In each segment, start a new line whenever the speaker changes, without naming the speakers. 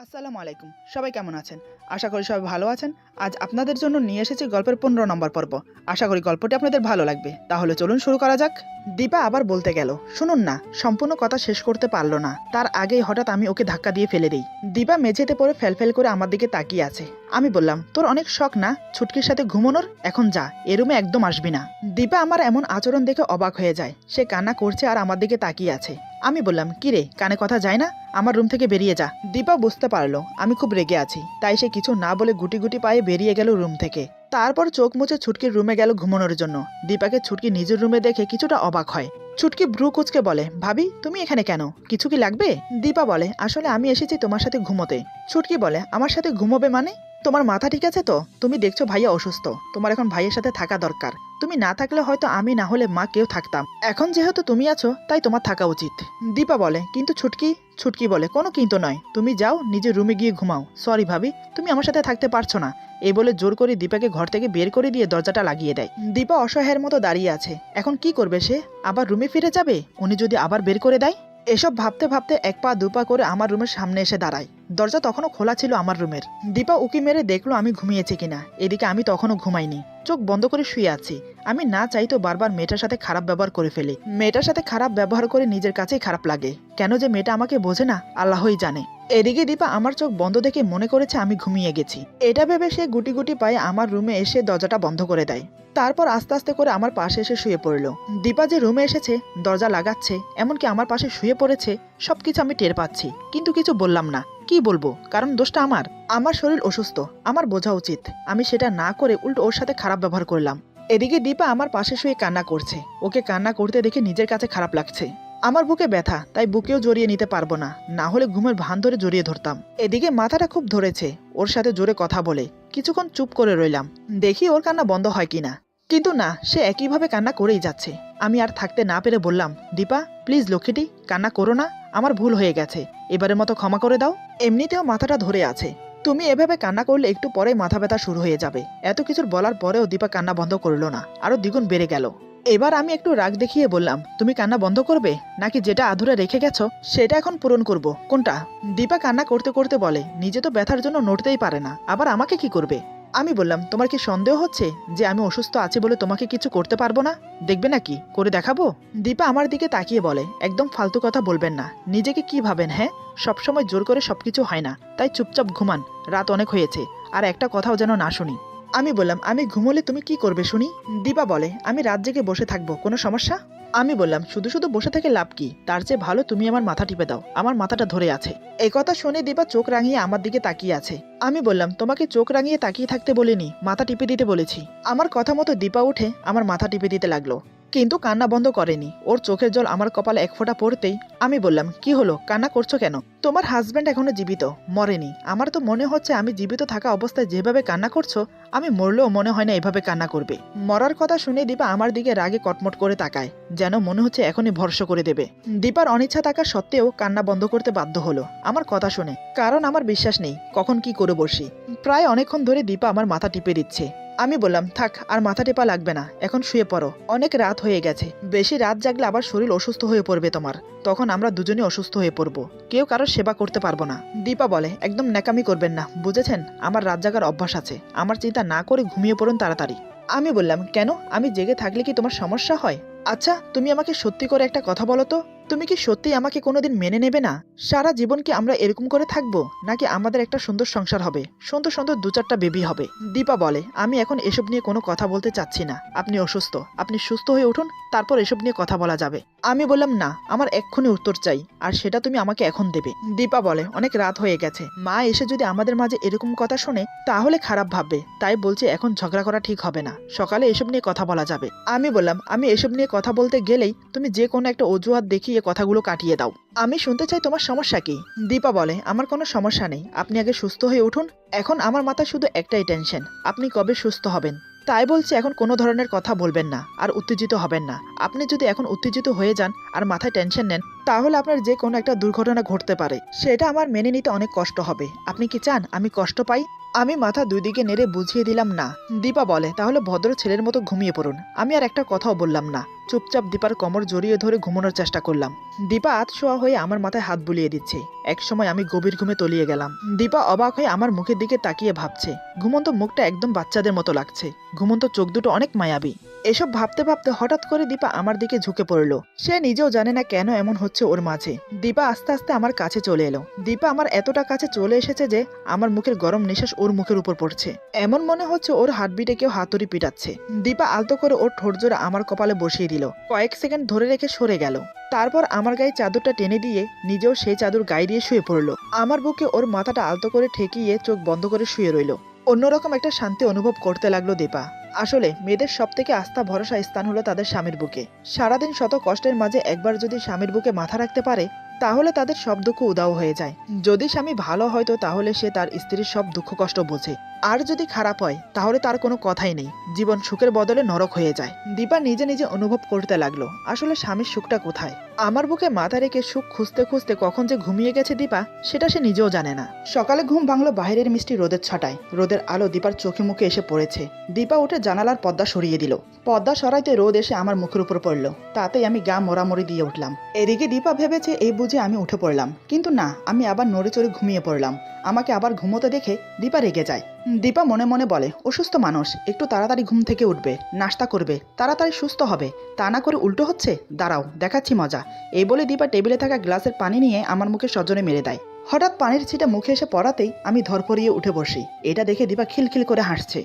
আসসালামু আলাইকুম। সবাই কেমন আছেন? আশা করি সবাই ভালো আছেন। আজ আপনাদের জন্য নিয়ে এসেছি গল্পের ১৫ নম্বর পর্ব। আশা করি গল্পটি আপনাদের ভালো লাগবে। তাহলে চলুন শুরু করা যাক। দীপা আবার বলতে গেল, শুনুন না, সম্পূর্ণ কথা শেষ করতে পারল না। তার আগেই হঠাৎ আমি ওকে ধাক্কা দিয়ে ফেলে দিই। দীপা মেঝেতে পড়ে ফেলফেল করে আমার দিকে তাকিয়ে আছে। আমি বললাম, তোর অনেক শখ না ছুটকির সাথে ঘুমানোর? এখন যা, এ রুমে একদম আসবি না। দীপা আমার এমন আচরণ দেখে অবাক হয়ে যায়। সে কান্না করছে আর আমার দিকে তাকিয়ে আছে। আমি বললাম, কি রে, কানে কথা যায় না? আমার রুম থেকে বেরিয়ে যা। দীপা বুঝতে পারলো আমি খুব রেগে আছি, তাই সে কিছু না বলে গুটি গুটি পায়ে বেরিয়ে গেল রুম থেকে। তারপর চোখ মুছে ছুটকির রুমে গেল ঘুমানোর জন্য। দীপাকে ছুটকি নিজের রুমে দেখে কিছুটা অবাক হয়। ছুটকি ভ্রু কুচকে বলে, ভাবি তুমি এখানে কেন? কিছু কি লাগবে? দীপা বলে, আসলে আমি এসেছি তোমার সাথে ঘুমোতে। ছুটকি বলে, আমার সাথে ঘুমোবে মানে? তোমার মাথা ঠিক আছে তো? তুমি দেখছো ভাইয়া অসুস্থ, তোমার এখন ভাইয়ের সাথে থাকা দরকার। তুমি না থাকলে হয়তো আমি না হলে মা কেউ থাকতাম। এখন যেহেতু তুমি আছো তাই তোমার থাকা উচিত। দীপা বলে, কিন্তু ছুটকি? ছুটকি বলে, কোনো কিন্তু নয়, তুমি যাও নিজের রুমে গিয়ে ঘুমাও। সরি ভাবি, তুমি আমার সাথে থাকতে পারছো না। এই বলে জোর করে দীপাকে ঘর থেকে বের করে দিয়ে দরজাটা লাগিয়ে দেয়। দীপা অসহায়ের মতো দাঁড়িয়ে আছে। এখন কি করবে সে? আবার রুমে ফিরে যাবে উনি যদি আবার বের করে দেয়? এসব ভাবতে ভাবতে এক পা দুপা করে আমার রুমের সামনে এসে দাঁড়ায়। দরজা তখনও খোলা ছিল আমার রুমের। দীপা উকি মেরে দেখলো আমি ঘুমিয়েছি কিনা। এদিকে আমি তখনও ঘুমাইনি, চোখ বন্ধ করে শুয়ে আছি। আমি না চাইতো বারবার মেয়েটার সাথে খারাপ ব্যবহার করে ফেলি। মেয়েটার সাথে খারাপ ব্যবহার করে নিজের কাছেই খারাপ লাগে। কেন যে মেয়েটা আমাকে বোঝে না আল্লাহই জানে। এদিকে দীপা আমার চোখ বন্ধ দেখে মনে করেছে আমি ঘুমিয়ে গেছি। এটা ভেবে সে গুটি গুটি পায়ে আমার রুমে এসে দরজাটা বন্ধ করে দেয়। তারপর আস্তে আস্তে করে আমার পাশে এসে শুয়ে পড়লো। দীপা যে রুমে এসেছে, দরজা লাগাচ্ছে, এমনকি আমার পাশে শুয়ে পড়েছে, সবকিছু আমি টের পাচ্ছি, কিন্তু কিছু বললাম না। কি বলবো, কারণ দোষটা আমার। আমার শরীর অসুস্থ, আমার বোঝা উচিত। আমি সেটা না করে উল্টো ওর সাথে খারাপ ব্যবহার করলাম। এদিকে দীপা আমার পাশে শুয়ে কান্না করছে। ওকে কান্না করতে দেখে নিজের কাছে খারাপ লাগছে। আমার বুকে ব্যথা, তাই বুকেও জড়িয়ে নিতে পারবো না, না হলে ঘুমের ভান ধরে জড়িয়ে ধরতাম। এদিকে মাথাটা খুব ধরেছে। ওর সাথে জোরে কথা বলে কিছুক্ষণ চুপ করে রইলাম, দেখি ওর কান্না বন্ধ হয় কিনা। কিন্তু না, সে একইভাবে কান্না করেই যাচ্ছে। আমি আর থাকতে না পেরে বললাম, দীপা প্লিজ লক্ষ্মীটি, কান্না করো না, আমার ভুল হয়ে গেছে, এবারের মতো ক্ষমা করে দাও। এমনিতেও মাথাটা ধরে আছে, তুমি এভাবে কান্না করলে একটু পরে মাথা ব্যথা শুরু হয়ে যাবে। এত কিছুর বলার পরেও দীপা কান্না বন্ধ করলো না, আরো দ্বিগুণ বেড়ে গেল। এবার আমি একটু রাগ দেখিয়ে বললাম, তুমি কান্না বন্ধ করবে, নাকি যেটা আধুরে রেখে গেছো সেটা এখন পূরণ করব? কোনটা? দীপা কান্না করতে করতে বলে, নিজে তো ব্যথার জন্য নড়তেই পারে না, আবার আমাকে কি করবে? আমি বললাম, তোমার কি সন্দেহ হচ্ছে যে আমি অসুস্থ আছি বলে তোমাকে কিছু করতে পারবো না? দেখবে নাকি করে দেখাবো? দীপা আমার দিকে তাকিয়ে বলে, একদম ফালতু কথা বলবেন না। নিজেকে কি ভাবেন? হ্যাঁ, সবসময় জোর করে সবকিছু হয় না, তাই চুপচাপ ঘুমান, রাত অনেক হয়েছে, আর একটা কথাও যেন না শুনি। আমি বললাম, আমি ঘুমোলে তুমি কি করবে শুনি? দীপা বলে, আমি রাত জেগে বসে থাকবো, কোনো সমস্যা? আমি বললাম, শুধু শুধু বসে থেকে লাভ কি? তার চেয়ে ভালো তুমি আমার মাথা টিপে দাও, আমার মাথাটা ধরে আছে। এই কথা শুনে দীপা চোখ রাঙিয়ে আমার দিকে তাকিয়ে আছে। আমি বললাম, তোমাকে চোখ রাঙিয়ে তাকিয়ে থাকতে বলিনি, মাথা টিপে দিতে বলেছি। আমার কথা মতো দীপা উঠে আমার মাথা টিপে দিতে লাগলো, কিন্তু কান্না বন্ধ করেনি। ওর চোখের জল আমার কপালে এক ফোঁটা পড়তেই আমি বললাম, কি হলো, কান্না করছো কেন? তোমার হাজব্যান্ড এখনো জীবিত, মরেনি। আমার তো মনে হচ্ছে আমি জীবিত থাকা অবস্থায় যেভাবে কান্না করছো, আমি মরলেও মনে হয় না এভাবে কান্না করবে। মরার কথা শুনে দীপা আমার দিকে রাগে কটমট করে তাকায়, যেন মনে হচ্ছে এখনই ভরসা করে দেবে। দীপার অনিচ্ছা থাকা সত্ত্বেও কান্না বন্ধ করতে বাধ্য হলো আমার কথা শুনে, কারণ আমার বিশ্বাস নেই কখন কি করে বসি। প্রায় অনেকক্ষণ ধরে দীপা আমার মাথা টিপে দিচ্ছে। আমি বললাম, থাক, আর মাথা টেপা লাগবে না, এখন শুয়ে পড়ো, অনেক রাত হয়ে গেছে। বেশি রাত জাগলে আবার শরীর অসুস্থ হয়ে পড়বে তোমার, তখন আমরা দুজনেই অসুস্থ হয়ে পড়বো, কেউ কারোর সেবা করতে পারবো না। দীপা বলে, একদম ন্যাকামি করবেন না, বুঝেছেন? আমার রাত জাগার অভ্যাস আছে, আমার চিন্তা না করে ঘুমিয়ে পড়ুন তাড়াতাড়ি। আমি বললাম, কেন, আমি জেগে থাকলে কি তোমার সমস্যা হয়? আচ্ছা, তুমি আমাকে সত্যি করে একটা কথা বলো তো, তুমি কি সত্যি আমাকে কোনোদিন মেনে নেবে না? সারা জীবন কি আমরা এরকম করে থাকবো, নাকি আমাদের একটা সুন্দর সংসার হবে, সুন্দর সুন্দর দু চারটা বেবি হবে? দীপা বলে, আমি এখন এসব নিয়ে কোনো কথা বলতে চাচ্ছি না, আপনি অসুস্থ, আপনি সুস্থ হয়ে উঠুন, তারপর এসব নিয়ে কথা বলা যাবে। আমি বললাম, না, আমার এক্ষুনি উত্তর চাই, আর সেটা তুমি আমাকে এখন দেবে। দীপা বলে, অনেক রাত হয়ে গেছে, মা এসে যদি আমাদের মাঝে এরকম কথা শোনে তাহলে খারাপ ভাববে, তাই বলছে এখন ঝগড়া করা ঠিক হবে না, সকালে এসব নিয়ে কথা বলা যাবে। আমি বললাম, আমি এসব নিয়ে কথা বলতে গেলেই তুমি যে কোনো একটা অজুহাত দেখিয়ে কথাগুলো কাটিয়ে দাও। আমি শুনতে চাই তোমার সমস্যা কি? দীপা বলে, আমার কোনো সমস্যা নেই, আপনি আগে সুস্থ হয়ে উঠুন। এখন আমার মাথায় শুধু একটাই টেনশন, আপনি কবে সুস্থ হবেন। তাই বলছি এখন কোনো ধরনের কথা বলবেন না, আর উত্তেজিত হবেন না। আপনি যদি এখন উত্তেজিত হয়ে যান আর মাথায় টেনশন নেন, তাহলে আপনার যে কোনো একটা দুর্ঘটনা ঘটতে পারে, সেটা আমার মেনে নিতে অনেক কষ্ট হবে। আপনি কি চান আমি কষ্ট পাই? আমি মাথা দুই দিকে নেড়ে বুঝিয়ে দিলাম, না। দীপা বলে, তাহলে ভদ্র ছেলের মতো ঘুমিয়ে পড়ুন। আমি আর একটা কথাও বললাম না। চুপচাপ দীপার কোমর জড়িয়ে ধরে ঘুমানোর চেষ্টা করলাম। দীপা আতশোয়া হয়ে আমার মাথায় হাত বুলিয়ে দিচ্ছে। একসময় আমি গভীর ঘুমে তলিয়ে গেলাম। দীপা অবাক হয়ে আমার মুখের দিকে তাকিয়ে ভাবছে। ঘুমন্ত মুখটা একদম বাচ্চাদের মতো লাগছে, ঘুমন্ত চোখ দুটো অনেক মায়াবী। এসব ভাবতে ভাবতে হঠাৎ করে দীপা আমার দিকে ঝুঁকে পড়ল। সে নিজেও জানে না কেন এমন হচ্ছে ওর মাঝে। দীপা আস্তে আস্তে আমার কাছে চলে এলো। দীপা আমার এতটা কাছে চলে এসেছে যে আমার মুখের গরম নিঃশ্বাস ওর মুখের উপর পড়ছে। এমন মনে হচ্ছে ওর হার্টবিটে কেউ হাতুড়ি পিটাচ্ছে। দীপা আলতো করে ওর ঠোঁট জোড়া আমার কপালে বসিয়ে দিল। কয়েক সেকেন্ড ধরে রেখে সরে গেল। তারপর আমার গায়ে চাদরটা টেনে দিয়ে নিজেও সেই চাদর গায়ে দিয়ে শুয়ে পড়ল। আমার বুকে ওর মাথাটা আলতো করে ঠেকিয়ে চোখ বন্ধ করে শুয়ে রইল। অন্যরকম একটা শান্তি অনুভব করতে লাগলো দীপা। আসলে মেয়েদের সব থেকে আস্থা ভরসা স্থান হলো তাদের স্বামীর বুকে। সারাদিন শত কষ্টের মাঝে একবার যদি স্বামীর বুকে মাথা রাখতে পারে তাহলে তাদের সব দুঃখ উদাও হয়ে যায়। যদি স্বামী ভালো হয়তো তাহলে সে তার স্ত্রীর সব দুঃখ কষ্ট বোঝে, আর যদি খারাপ হয় তাহলে তার কোনো কথাই নেই, জীবন সুখের বদলে নরক হয়ে যায়। দীপা নিজে নিজে অনুভব করতে লাগলো আসলে স্বামীর সুখটা কোথায়। আমার বুকে মাথা রেখে সুখ খুঁজতে খুঁজতে কখন যে ঘুমিয়ে গেছে দীপা সেটা সে নিজেও জানে না। সকালে ঘুম ভাঙলো বাইরের মিষ্টি রোদের ছাটায়। রোদের আলো দীপার চোখে মুখে এসে পড়েছে। দীপা উঠে জানালার পর্দা সরিয়ে দিল। পর্দা সরাইতে রোদ এসে আমার মুখের উপর পড়লো। তাতেই আমি গা মরামরি দিয়ে উঠলাম। এদিকে দীপা ভেবেছে এই বুঝে আমি উঠে পড়লাম, কিন্তু না, আমি আবার নড়ে চড়ে ঘুমিয়ে পড়লাম। আমাকে আবার ঘুমোতে দেখে দীপা রেগে যায়। দীপা মনে মনে বলে অসুস্থ মানুষ, একটু তাড়াতাড়ি ঘুম থেকে উঠবে, নাস্তা করবে, তাড়াতাড়ি সুস্থ হবে, তা না করে উল্টো হচ্ছে, দাঁড়াও দেখাচ্ছি মজা। এই বলে দীপা টেবিলে থাকা গ্লাসের পানি নিয়ে আমার মুখে সজনে মেরে দেয়। হঠাৎ পানির ছিটা মুখে এসে পড়াতেই আমি ধরপড়িয়ে উঠে বসি। এটা দেখে দীপা খিলখিল করে হাসছে।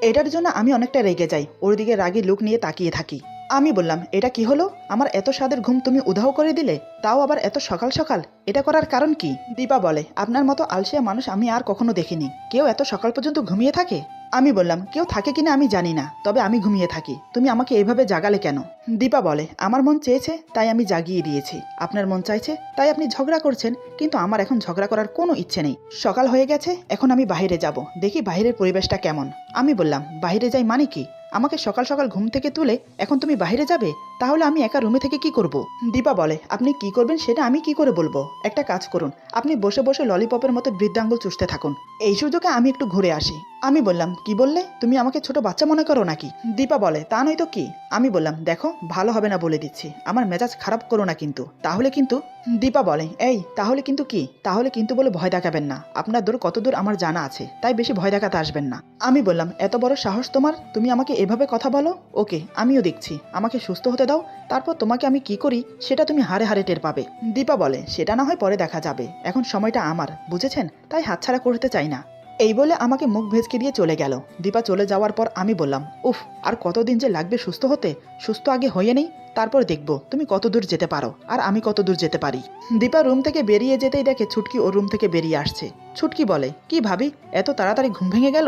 এটার জন্য আমি অনেকটা রেগে যাই, ওর দিকে রাগী লুক নিয়ে তাকিয়ে থাকি। আমি বললাম, এটা কি হলো? আমার এত স্বাদের ঘুম তুমি উধাও করে দিলে, তাও আবার এত সকাল সকাল। এটা করার কারণ কি? দীপা বলে, আপনার মতো আলসিয়া মানুষ আমি আর কখনো দেখিনি। কেউ এত সকাল পর্যন্ত ঘুমিয়ে থাকে? আমি বললাম, কেউ থাকে কিনা আমি জানি না, তবে আমি ঘুমিয়ে থাকি। তুমি আমাকে এভাবে জাগালে কেন? দীপা বলে, আমার মন চেয়েছে তাই আমি জাগিয়ে দিয়েছি। আপনার মন চাইছে তাই আপনি ঝগড়া করছেন, কিন্তু আমার এখন ঝগড়া করার কোনো ইচ্ছে নেই। সকাল হয়ে গেছে, এখন আমি বাইরে যাব, দেখি বাইরের পরিবেশটা কেমন। আমি বললাম, বাইরে যাই মানে কি? আমাকে সকাল সকাল ঘুম থেকে তুলে এখন তুমি বাইরে যাবে? তাহলে আমি একা রুমে থেকে কি করব? দীপা বলে, আপনি কি করবেন সেটা আমি কি করে বলবো? একটা কাজ করুন, আপনি বসে বসে ললিপপের মতো বৃদ্ধাঙ্গুল চুষতে থাকুন। এই সুযোগে আমি একটু ঘুরে আসি। আমি বললাম, কি বললে? তুমি আমাকে ছোট বাচ্চা মনে করো নাকি? দীপা বলে, তা নয় তো কি। আমি বললাম, দেখো ভালো হবে না বলে দিচ্ছি, আমার মেজাজ খারাপ করো না কিন্তু, তাহলে কিন্তু। দীপা বলে, এই তাহলে কিন্তু কি? তাহলে কিন্তু বলে ভয় দেখাবেন না, আপনার দূর কত দূর আমার জানা আছে, তাই বেশি ভয় দেখাতে আসবেন না। আমি বললাম, এত বড় সাহস তোমার, তুমি আমাকে এভাবে কথা বলো? ওকে, আমিও দেখছি, আমাকে সুস্থ হতে দাও, তারপর তোমাকে আমি কি করি সেটা তুমি হারে হারে টের পাবে। দীপা বলে, সেটা না হয় পরে দেখা যাবে, এখন সময়টা আমার, বুঝেছেন? তাই হাতছাড়া করতে চাই না। এই বলে আমাকে মুখ ভেজকে দিয়ে চলে গেল। দীপা চলে যাওয়ার পর আমি বললাম, উফ, আর কতদিন যে লাগবে সুস্থ হতে? সুস্থ আগে হয়ে নেই, তারপর দেখবো তুমি কত দূর যেতে পারো আর আমি কত দূর যেতে পারি। দীপা রুম থেকে বেরিয়ে যেতেই দেখে ছুটকি ওর রুম থেকে বেরিয়ে আসছে। ছুটকি বলে, কি ভাবি, এত তাড়াতাড়ি ঘুম ভেঙে গেল?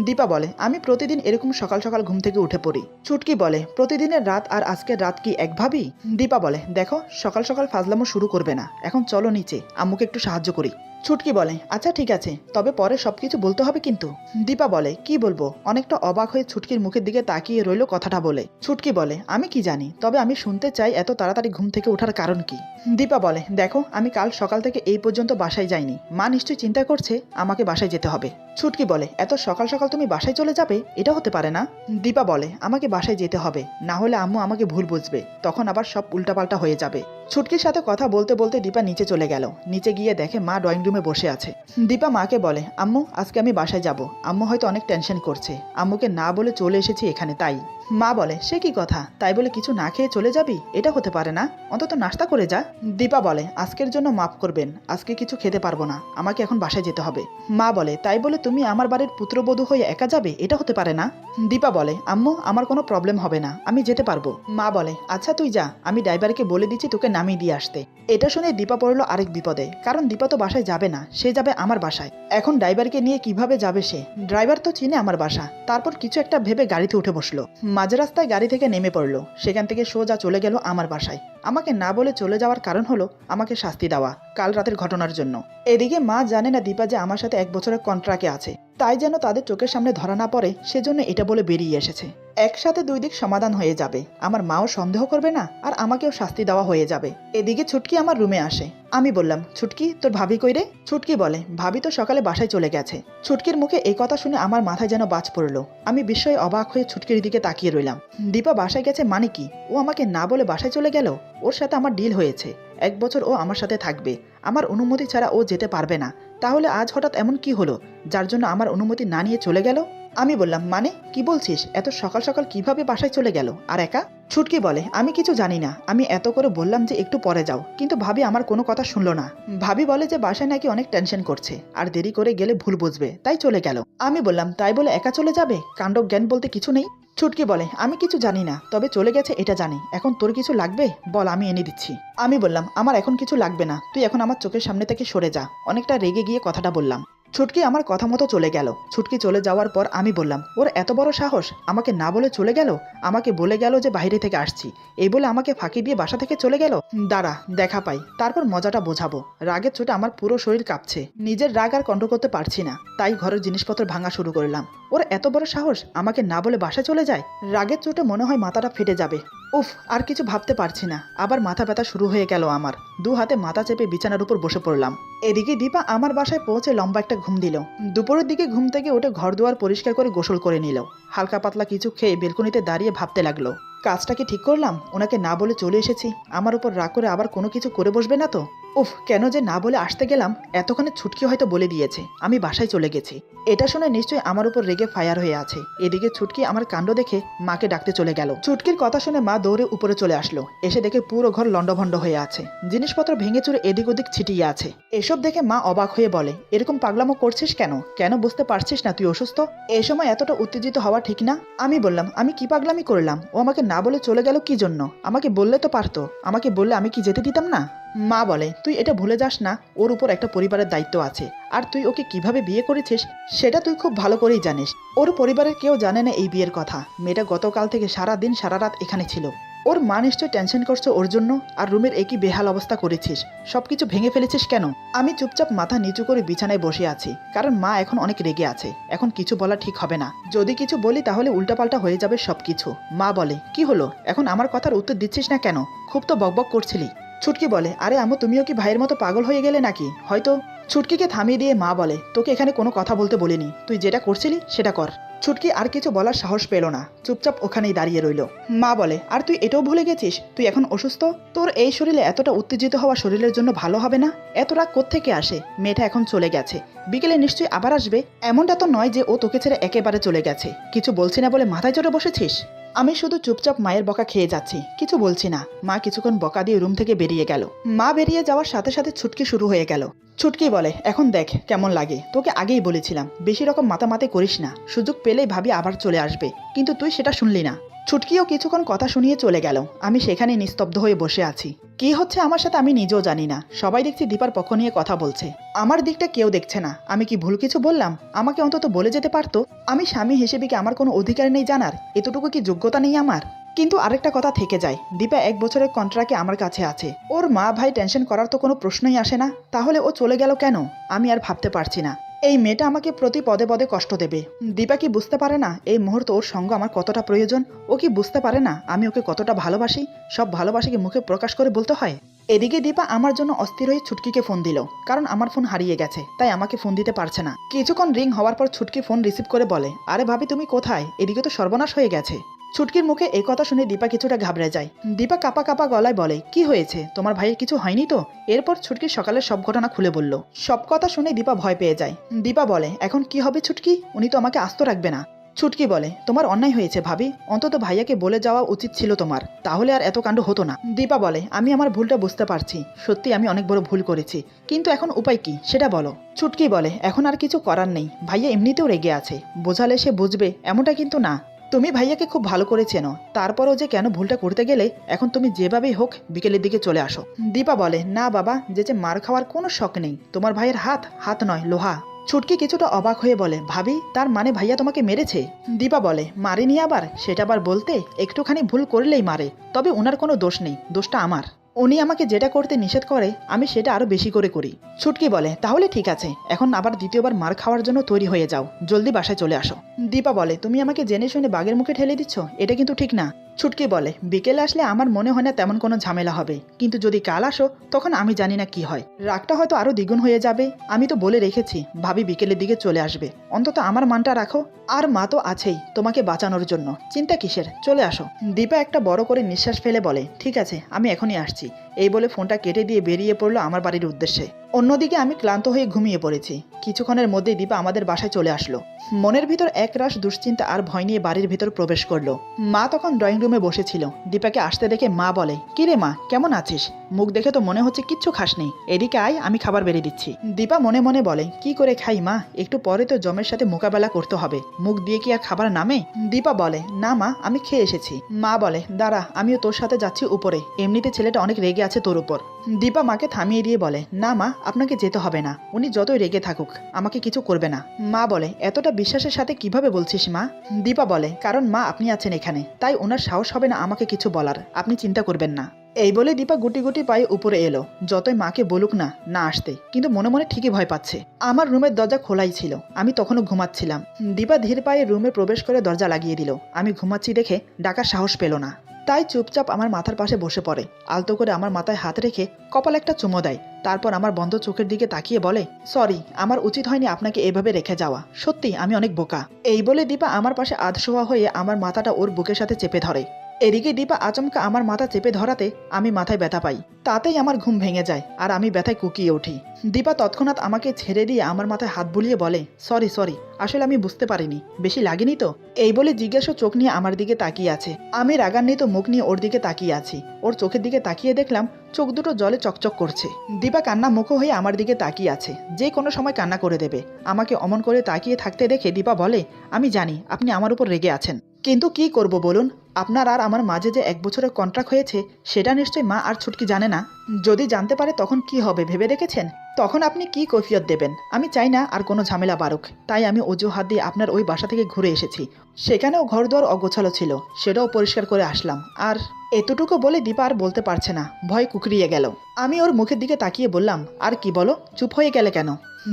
দীপা বলে, আমি প্রতিদিন এরকম সকাল সকাল ঘুম থেকে উঠে পড়ি। ছুটকি বলে, প্রতিদিনের রাত আর আজকের রাত কি এক ভাবি? দীপা বলে, দেখো সকাল সকাল ফাজলামো শুরু করবে না, এখন চলো নিচে, আম্মুকে একটু সাহায্য করি। ছুটকি বলে, আচ্ছা ঠিক আছে, তবে পরে সবকিছু বলতে হবে কিন্তু। দীপা বলে, কি বলবো? অনেকটা অবাক হয়ে ছুটকির মুখের দিকে তাকিয়ে রইল কথাটা বলে। ছুটকি বলে, আমি কি জানি, তবে আমি শুনতে চাই এত তাড়াতাড়ি ঘুম থেকে ওঠার কারণ কি? দীপা বলে, দেখো আমি কাল সকাল থেকে এই পর্যন্ত বাসায় যাইনি, মা নিশ্চয়ই চিন্তা করছে আমাকে বাসায় যেতে হবে। ছুটকি বলে, এত সকাল সকাল তুমি বাসায় চলে যাবে? এটা হতে পারে না। দীপা বলে, আমাকে বাসায় যেতে হবে, না হলে আম্মু আমাকে ভুল বুঝবে, তখন আবার সব উল্টাপাল্টা হয়ে যাবে। ছুটকির সাথে কথা বলতে বলতে দীপা নিচে চলে গেল। নিচে গিয়ে দেখে মা ড্রয়িং রুমে বসে আছে। দীপা মাকে বলে, আম্মু আজকে আমি বাসায় যাব, আম্মু হয়তো অনেক টেনশন করছে, আম্মুকে না বলে চলে এসেছি এখানে তাই। মা বলে, সে কি কথা, তাই বলে কিছু না খেয়ে চলে যাবি? এটা হতে পারে না, অন্তত নাস্তা করে যা। দীপা বলে, আজকের জন্য মাফ করবেন, আজকে কিছু খেতে পারবো না, আমাকে এখন বাসায় যেতে হবে। মা বলে, তাই বলে তুমি আমার বাড়ির পুত্রবধূ হয়ে একা যাবে? এটা হতে পারে না। দীপা বলে, আম্মু আমার কোনো প্রবলেম হবে না, আমি যেতে পারবো। মা বলে, আচ্ছা তুই যা, আমি ড্রাইভারকে বলে দিচ্ছি তোকে নামিয়ে দিয়ে আসতে। এটা শুনে দীপা পড়লো আরেক বিপদে, কারণ দীপা তো বাসায় যাবে না, সে যাবে আমার বাসায়। এখন ড্রাইভারকে নিয়ে কিভাবে যাবে সে? ড্রাইভার তো চিনে আমার বাসা। তারপর কিছু একটা ভেবে গাড়িতে উঠে বসলো। মাঝ রাস্তায় গাড়ি থেকে নেমে পড়লো, সেখান থেকে সোজা চলে গেল আমার বাসায়। আমাকে না বলে চলে যাওয়ার কারণ হলো আমাকে শাস্তি দেওয়া কাল রাতের ঘটনার জন্য। এদিকে মা জানে না দীপা যে আমার সাথে 1 বছরের কন্ট্রাক্টে আছে, তাই যেন তাদের চোখের সামনে ধরা না পড়ে সেজন্য এটা বলে বেরিয়ে এসেছে। একসাথে 2 দিক সমাধান হয়ে যাবে, আমার মাও সন্দেহ করবে না আর আমাকেও শাস্তি দেওয়া হয়ে যাবে। এদিকে ছুটকি আমার রুমে আসে। আমি বললাম, ছুটকি তোর ভাবি কই রে? ছুটকি বলে, ভাবি তো সকালে বাসায় চলে গেছে। ছুটকির মুখে এই কথা শুনে আমার মাথায় যেন বাজ পড়লো। আমি বিস্ময়ে অবাক হয়ে ছুটকির দিকে তাকিয়ে রইলাম। দীপা বাসায় গেছে মানে কি? ও আমাকে না বলে বাসায় চলে গেল? ওর সাথে আমার ডিল হয়েছে, 1 বছর ও আমার সাথে থাকবে, আমার অনুমতি ছাড়া ও যেতে পারবে না। তাহলে আজ হঠাৎ এমন কি হলো যার জন্য আমার অনুমতি না নিয়ে চলে গেল? আমি বললাম, মানে কি বলছিস? এত সকাল সকাল কিভাবে বাসায় চলে গেল আর একা? ছুটকি বলে, আমি কিছু জানি না, আমি এত করে বললাম যে একটু পরে যাও, কিন্তু ভাবি আমার কোনো কথা শুনলো না। ভাবি বলে যে বাসায় নাকি অনেক টেনশন করছে আর দেরি করে গেলে ভুল বুঝবে, তাই চলে গেল। আমি বললাম, তাই বলে একা চলে যাবে? কাণ্ড জ্ঞান বলতে কিছু নেই। ছুটকি বলে, আমি কিছু জানি না, তবে চলে গেছে এটা জানি। এখন তোর কিছু লাগবে বল, আমি এনে দিচ্ছি। আমি বললাম, আমার এখন কিছু লাগবে না, তুই এখন আমার চোখের সামনে থেকে সরে যা। অনেকটা রেগে গিয়ে কথাটা বললাম। ছুটকি আমার কথা মতো চলে গেল। ছুটকি চলে যাওয়ার পর আমি বললাম, ওর এত বড় সাহস, আমাকে না বলে চলে গেল। আমাকে বলে গেল যে বাইরে থেকে আসছি, এই বলে আমাকে ফাঁকি দিয়ে বাসা থেকে চলে গেল। দাঁড়া দেখা পাই, তারপর মজাটা বোঝাবো। রাগের চোটে আমার পুরো শরীর কাঁপছে, নিজের রাগ আর কন্ট্রোল করতে পারছি না, তাই ঘরের জিনিসপত্র ভাঙা শুরু করলাম। ওর এত বড় সাহস, আমাকে না বলে বাসায় চলে যায়। রাগের চোটে মনে হয় মাথাটা ফেটে যাবে। উফ, আর কিছু ভাবতে পারছি না। আবার মাথা ব্যথা শুরু হয়ে গেল আমার। 2 হাতে মাথা চেপে বিছানার উপর বসে পড়লাম। এদিকে দীপা আমার বাসায় পৌঁছে লম্বা একটা ঘুম দিল। দুপুরের দিকে ঘুম থেকে উঠে ঘর দুয়ার পরিষ্কার করে গোসল করে নিল। হালকা পাতলা কিছু খেয়ে বেলকনিতে দাঁড়িয়ে ভাবতে লাগলো, কাজটা কি ঠিক করলাম? ওনাকে না বলে চলে এসেছি, আমার উপর রাগ করে আবার কোনো কিছু করে বসবে না তো? উফ, কেন যে না বলে আসতে গেলাম। এতক্ষণে ছুটকি হয়তো বলে দিয়েছে আমি বাসায় চলে গেছি। এটা শুনে নিশ্চয়ই আমার উপর রেগে ফায়ার হয়ে আছে। এদিকে ছুটকি আমার কাণ্ড দেখে মাকে ডাকতে চলে গেল। ছুটকির কথা শুনে মা দৌড়ে উপরে চলে আসলো। এসে দেখে পুরো ঘর লন্ডভন্ড হয়ে আছে, জিনিসপত্র ভেঙে চুরে এদিক ওদিক ছিটিয়ে আছে। এসব দেখে মা অবাক হয়ে বলে, এরকম পাগলামো করছিস কেন? কেন বুঝতে পারছিস না তুই অসুস্থ? এই সময় এতটা উত্তেজিত হওয়া ঠিক না। আমি বললাম, আমি কি পাগলামি করলাম? ও আমাকে না বলে চলে গেল কি জন্য? আমাকে বললে তো পারতো, আমাকে বললে আমি কি যেতে দিতাম না? মা বলে, তুই এটা ভুলে যাস না, ওর উপর একটা পরিবারের দায়িত্ব আছে, আর তুই ওকে কিভাবে বিয়ে করেছিস সেটা তুই খুব ভালো করেই জানিস। ওর পরিবারের কেউ জানে না এই বিয়ের কথা। মেয়েটা গতকাল থেকে সারা দিন সারা রাত এখানে ছিল। ওর মা নিশ্চয় টেনশন করছে ওর জন্য। আর রুমের একই বেহাল অবস্থা করেছিস, সবকিছু ভেঙে ফেলেছিস কেন? আমি চুপচাপ মাথা নিচু করে বিছানায় বসে আছি, কারণ মা এখন অনেক রেগে আছে। এখন কিছু বলা ঠিক হবে না, যদি কিছু বলি তাহলে উল্টাপাল্টা হয়ে যাবে সবকিছু। মা বলে, কি হলো, এখন আমার কথার উত্তর দিচ্ছিস না কেন? খুব তো বকবক করছিলি। ছুটকি বলে, আরে আম্মু, তুমিও কি ভাইয়ের মতো পাগল হয়ে গেলে নাকি? হয়তো। ছুটকিকে থামিয়ে দিয়ে মা বলে, তোকে এখানে কোনো কথা বলতে বলিনি, তুই যেটা করছিলি সেটা কর। ছুটকি আর কিছু বলার সাহস পেল না, চুপচাপ ওখানেই দাঁড়িয়ে রইল। মা বলে, আর তুই এটাও ভুলে গেছিস তুই এখন অসুস্থ? তোর এই শরীরে এতটা উত্তেজিত হওয়া শরীরের জন্য ভালো হবে না। এত রাগ কোত্থেকে আসে? মেয়েটা এখন চলে গেছে, বিকেলে নিশ্চয়ই আবার আসবে। এমনটা তো নয় যে ও তোকে ছেড়ে একেবারে চলে গেছে। কিছু বলছি না বলে মাথায় চড়ে বসেছিস? আমি শুধু চুপচাপ মায়ের বকা খেয়ে যাচ্ছি, কিছু বলছি না। মা কিছুক্ষণ বকা দিয়ে রুম থেকে বেরিয়ে গেল। মা বেরিয়ে যাওয়ার সাথে সাথে ছুটকি শুরু হয়ে গেল। ছুটকি বলে, এখন দেখ কেমন লাগে। তোকে আগেই বলেছিলাম বেশি রকম মাতামাতি করিস না, সুযোগ পেলেই ভাবি আবার চলে আসবে, কিন্তু তুই সেটা শুনলি না। ছুটকিও কিছুক্ষণ কথা শুনিয়ে চলে গেল। আমি সেখানে নিস্তব্ধ হয়ে বসে আছি। কি হচ্ছে আমার সাথে আমি নিজেও জানি না। সবাই দেখছি দীপার পক্ষ নিয়ে কথা বলছে, আমার দিকটা কেউ দেখছে না। আমি কি ভুল কিছু বললাম? আমাকে অন্তত বলে যেতে পারতো। আমি স্বামী হিসেবে কি আমার কোনো অধিকার নেই জানার? এতটুকু কি যোগ্যতা নেই আমার? কিন্তু আরেকটা কথা থেকে যায়, দীপা 1 বছরের কন্ট্রাক্টে আমার কাছে আছে। ওর মা ভাই টেনশন করার তো কোনো প্রশ্নই আসে না। তাহলে ও চলে গেল কেন? আমি আর ভাবতে পারছি না। এই মেয়েটা আমাকে প্রতি পদে পদে কষ্ট দেবে। দীপা কি বুঝতে পারে না এই মুহূর্তে ওর সঙ্গ আমার কতটা প্রয়োজন? ও কি বুঝতে পারে না আমি ওকে কতটা ভালোবাসি? সব ভালোবাসাকে মুখে প্রকাশ করে বলতে হয়? এদিকে দীপা আমার জন্য অস্থির হয়ে ছুটকিকে ফোন দিল, কারণ আমার ফোন হারিয়ে গেছে, তাই আমাকে ফোন দিতে পারছে না। কিছুক্ষণ রিং হওয়ার পর ছুটকি ফোন রিসিভ করে বলে, আরে ভাবি তুমি কোথায়? এদিকে তো সর্বনাশ হয়ে গেছে। ছুটকির মুখে এই কথা শুনে দীপা কিছুটা ঘাবড়ে যায়। দীপা কাপা কাপা গলায় বলে, কি হয়েছে? তোমার ভাইয়ের কিছু হয়নি তো? এরপর ছুটকি সকালের সব ঘটনা খুলে বলল। সব কথা শুনে দীপা ভয় পেয়ে যায়। দীপা বলে, এখন কি হবে ছুটকি? উনি তো আমাকে আস্ত রাখবে না। ছুটকি বলে, তোমার অন্যায় হয়েছে ভাবি, অন্তত ভাইয়াকে বলে যাওয়া উচিত ছিল তোমার, তাহলে আর এত কাণ্ড হতো না। দীপা বলে, আমি আমার ভুলটা বুঝতে পারছি, সত্যি আমি অনেক বড় ভুল করেছি, কিন্তু এখন উপায় কি সেটা বলো। ছুটকি বলে, এখন আর কিছু করার নেই, ভাইয়া এমনিতেও রেগে আছে, বোঝালে সে বুঝবে এমনটা কিন্তু না। তুমি ভাইয়াকে খুব ভালো করে চেনো, তারপরও যে কেন ভুলটা করতে গেলে, এখন তুমি যেভাবেই হোক বিকেলের দিকে চলে আসো। দীপা বলে, না বাবা, যে মার খাওয়ার কোনো শখ নেই, তোমার ভাইয়ের হাত হাত নয় লোহা। ছুটকি কিছুটা অবাক হয়ে বলে, ভাবি তার মানে ভাইয়া তোমাকে মেরেছে? দীপা বলে, মারেনি আবার, সেটা আবার বলতে, একটুখানি ভুল করলেই মারে, তবে ওনার কোনো দোষ নেই, দোষটা আমার। উনি আমাকে যেটা করতে নিষেধ করে আমি সেটা আরো বেশি করে করি। ছুটকি বলে, তাহলে ঠিক আছে, এখন আবার দ্বিতীয়বার মার খাওয়ার জন্য তৈরি হয়ে যাও, জলদি বাসায় চলে আসো। দীপা বলে, তুমি আমাকে জেনে শুনে বাঘের মুখে ঠেলে দিচ্ছ, এটা কিন্তু ঠিক না। ছুটকি বলে, বিকেলে আসলে আমার মনে হয় না তেমন কোনো ঝামেলা হবে, কিন্তু যদি কাল আসো তখন আমি জানি না কি হয়, রাগটা হয়তো আরো দ্বিগুণ হয়ে যাবে। আমি তো বলে রেখেছি ভাবি বিকেলের দিকে চলে আসবে, অন্তত আমার মানটা রাখো। আর মা তো আছেই তোমাকে বাঁচানোর জন্য, চিন্তা কিসের, চলে আসো। দীপা একটা বড় করে নিঃশ্বাস ফেলে বলে, ঠিক আছে আমি এখনই আসছি। এই বলে ফোনটা কেটে দিয়ে বেরিয়ে পড়লো আমার বাড়ির উদ্দেশ্যে। অন্যদিকে আমি ক্লান্ত হয়ে ঘুমিয়ে পড়েছি। কিছুক্ষণের মধ্যেই দীপা আমাদের বাসায় চলে আসলো। মনের ভিতর একরাশ দুশ্চিন্তা আর ভয় নিয়ে বাড়ির ভিতর প্রবেশ করলো। মা তখন ড্রয়িং রুমে বসেছিল। দীপাকে আসতে দেখে মা বলে, কি রে মা, কেমন আছিস? মুখ দেখে তো মনে হচ্ছে কিচ্ছু খাসনি, এদিকে আয়, আমি খাবার বেড়ে দিচ্ছি। দীপা মনে মনে বলে, কি করে খাই মা, একটু পরে তো জমের সাথে মোকাবেলা করতে হবে, মুখ দিয়ে কি আর খাবার নামে? দীপা বলে, না মা আমি খেয়ে এসেছি। মা বলে, দাঁড়া আমিও তোর সাথে যাচ্ছি উপরে, এমনিতে ছেলেটা অনেক রেগে আছে তোর উপর। দীপা মাকে থামিয়ে দিয়ে বলে, না মা আপনাকে যেতে হবে না, উনি যতই রেগে থাকুক আমাকে কিছু করবে না। মা বলে, এতটা বিশ্বাসের সাথে কিভাবে বলছিস মা? দীপা বলে, কারণ মা আপনি আছেন এখানে, তাই ওনার সাহস হবে না আমাকে কিছু বলার, আপনি চিন্তা করবেন না। এই বলে দীপা গুটি গুটি পায়ে উপরে এলো। যতই মাকে বলুক না না আসতে, কিন্তু মনে মনে ঠিকই ভয় পাচ্ছে। আমার রুমের দরজা খোলাই ছিল, আমি তখনও ঘুমাচ্ছিলাম। দীপা ধীর পায়ে রুমে প্রবেশ করে দরজা লাগিয়ে দিল। আমি ঘুমাচ্ছি দেখে ডাকার সাহস পেল না, তাই চুপচাপ আমার মাথার পাশে বসে পড়ে। আলতো করে আমার মাথায় হাত রেখে কপাল একটা চুমো দেয়। তারপর আমার বন্ধ চোখের দিকে তাকিয়ে বলে, সরি, আমার উচিত হয়নি আপনাকে এভাবে রেখে যাওয়া, সত্যি আমি অনেক বোকা। এই বলে দীপা আমার পাশে আধশোয়া হয়ে আমার মাথাটা ওর বুকের সাথে চেপে ধরে। এদিকে দীপা আচমকা আমার মাথা চেপে ধরাতে আমি মাথায় ব্যথা পাই। তাতেই আমার ঘুম ভেঙে যায় আর আমি ব্যথায় কুকিয়ে উঠি। দীপা তৎক্ষণাৎ আমাকে ছেড়ে দিয়ে আমার মাথায় হাত বুলিয়ে বলে, সরি সরি, আসলে আমি বুঝতে পারিনি, বেশি লাগেনি তো? এই বলে জিজ্ঞাসা চোখ নিয়ে আমার দিকে তাকিয়ে আছে। আমি রাগান্বিত মুখ নিয়ে ওর দিকে তাকিয়ে আছি। ওর চোখের দিকে তাকিয়ে দেখলাম চোখ দুটো জলে চকচক করছে। দীপা কান্না মুখ হয়ে আমার দিকে তাকিয়ে আছে, যে কোনো সময় কান্না করে দেবে। আমাকে অমন করে তাকিয়ে থাকতে দেখে দীপা বলে, আমি জানি আপনি আমার উপর রেগে আছেন, কিন্তু কি করব বলুন, আপনার আর আমার মাঝে যে 1 বছরের কন্ট্রাক্ট হয়েছে সেটা নিশ্চয়ই মা আর ছুটকি জানে না। যদি জানতে পারে তখন কি হবে ভেবে দেখেছেন? তখন আপনি কি কৈফিয়ত দেবেন? আমি চাই না আর কোনো ঝামেলা বাড়ুক, তাই আমি অজুহাত দিয়ে আপনার ওই বাসা থেকে ঘুরে এসেছি। সেখানেও ঘরদুয়ার অগোছালো ছিল, সেটাও পরিষ্কার করে আসলাম। আর এতটুকু বলে দীপা আর বলতে পারছে না, ভয় কুকড়িয়ে গেল। আমি ওর মুখের দিকে তাকিয়ে বললাম, আর কি বলো, চুপ হয়ে গেলে কেন?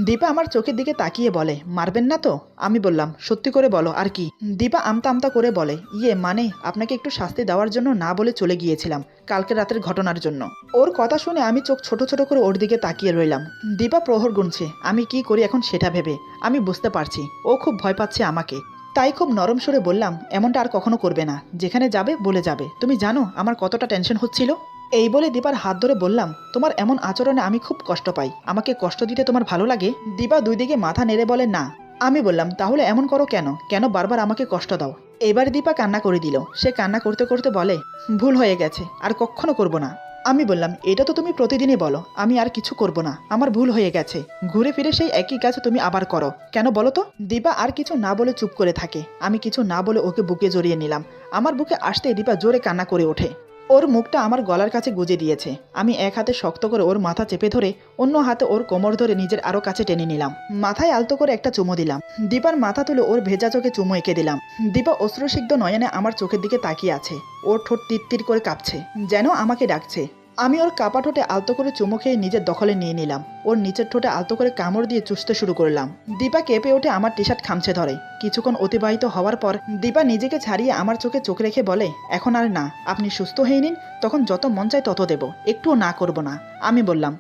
দীপা আমার চোখের দিকে তাকিয়ে বলে, মারবেন না তো? আমি বললাম, সত্যি করে বলো আর কি? দীপা আমতা আমতা করে বলে, ইয়ে মানে আপনাকে একটু শাস্তি দেওয়ার জন্য না বলে চলে গিয়েছিলাম, কালকে রাতের ঘটনার জন্য। ওর কথা শুনে আমি চোখ ছোট ছোট করে ওর দিকে তাকিয়ে রইলাম। দীপা প্রহর গুনছে, আমি কি করি এখন সেটা ভেবে। আমি বুঝতে পারছি ও খুব ভয় পাচ্ছে আমাকে, তাই খুব নরম সুরে বললাম, এমনটা আর কখনো করবে না, যেখানে যাবে বলে যাবে। তুমি জানো আমার কতটা টেনশন হচ্ছিল। এই বলে দীপার হাত ধরে বললাম, তোমার এমন আচরণে আমি খুব কষ্ট পাই, আমাকে কষ্ট দিতে তোমার ভালো লাগে? দীপা দুই দিকে মাথা নেড়ে বলে, না। আমি বললাম, তাহলে এমন করো কেন, কেন বারবার আমাকে কষ্ট দাও? এবার দীপা কান্না করে দিল। সে কান্না করতে করতে বলে, ভুল হয়ে গেছে, আর কখনো করব না। আমি বললাম, এটা তো তুমি প্রতিদিনই বলো, আমি আর কিছু করব না, আমার ভুল হয়ে গেছে। ঘুরে ফিরে সেই একই কাজ তুমি আবার করো কেন বলো তো? দীপা আর কিছু না বলে চুপ করে থাকে। আমি কিছু না বলে ওকে বুকে জড়িয়ে নিলাম। আমার বুকে আসতেই দীপা জোরে কান্না করে ওঠে। ওর মুখটা আমার গলার কাছে গুজে দিয়েছে। আমি এক হাতে শক্ত করে ওর মাথা চেপে ধরে অন্য হাতে ওর কোমর ধরে নিজের আরো কাছে টেনে নিলাম। মাথায় আলতো করে একটা চুমো দিলাম। দীপার মাথা তুলে ওর ভেজা চোখে চুমো এঁকে দিলাম। দীপা অশ্রুসিক্ত নয়নে আমার চোখের দিকে তাকিয়ে আছে। ওর ঠোঁট তিত্তির করে কাঁপছে, যেন আমাকে ডাকছে। আমি ওর কাপা ঠোঁটে আলতো করে চুমো খেয়ে নিজের দখলে নিয়ে নিলাম। ওর নিচের ঠোঁটে আলতো করে কামড় দিয়ে চুষতে শুরু করলাম। দীপা কেঁপে ওঠে, আমার টি শার্ট খামছে ধরে। কিছুক্ষণ অতিবাহিত হওয়ার পর দীপা নিজেকে ছাড়িয়ে আমার চোখে চোখ রেখে বলে, এখন আর না, আপনি সুস্থ হয়ে নিন, তখন যত মন চায় তত দেব, একটুও না করব না। আমি বললাম,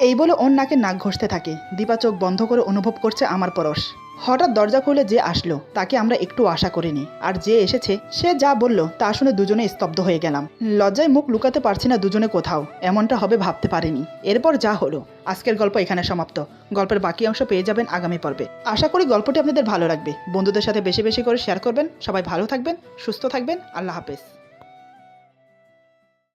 এই বলে ওর নাকে নাক ঘষতে থাকে। দীপা চোখ বন্ধ করে অনুভব করছে আমার পরশ। হঠাৎ দরজা খুলে যে আসলো তাকে আমরা একটু আশা করিনি, আর যে এসেছে সে যা বলল তা শুনে দুজনে স্তব্ধ হয়ে গেলাম। লজ্জায় মুখ লুকাতে পারছি না দুজনে কোথাও, এমনটা হবে ভাবতে পারিনি। এরপর যা হলো, আজকের গল্প এখানে সমাপ্ত। গল্পের বাকি অংশ পেয়ে যাবেন আগামী পর্বে। আশা করি গল্পটি আপনাদের ভালো লাগবে। বন্ধুদের সাথে বেশি বেশি করে শেয়ার করবেন। সবাই ভালো থাকবেন, সুস্থ থাকবেন। আল্লাহ হাফেজ।